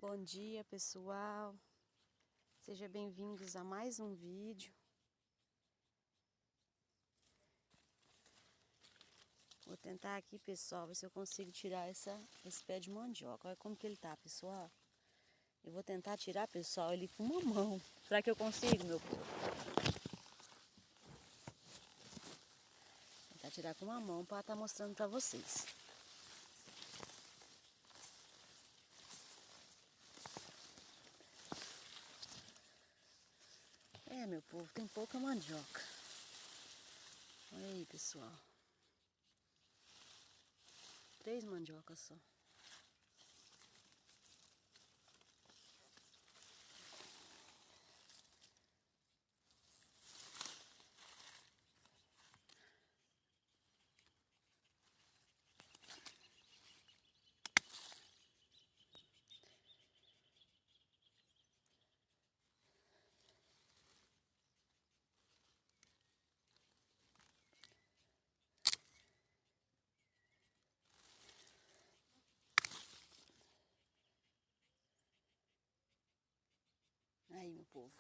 Bom dia, pessoal. Sejam bem-vindos a mais um vídeo. Vou tentar aqui, pessoal, ver se eu consigo tirar esse pé de mandioca. Olha como que ele tá, pessoal. Eu vou tentar tirar, pessoal, ele com uma mão. Será que eu consigo, meu povo? Vou tentar tirar com uma mão para estar mostrando para vocês. É, meu povo, tem pouca mandioca. Olha aí, pessoal. 3 mandiocas só. Aí, meu povo.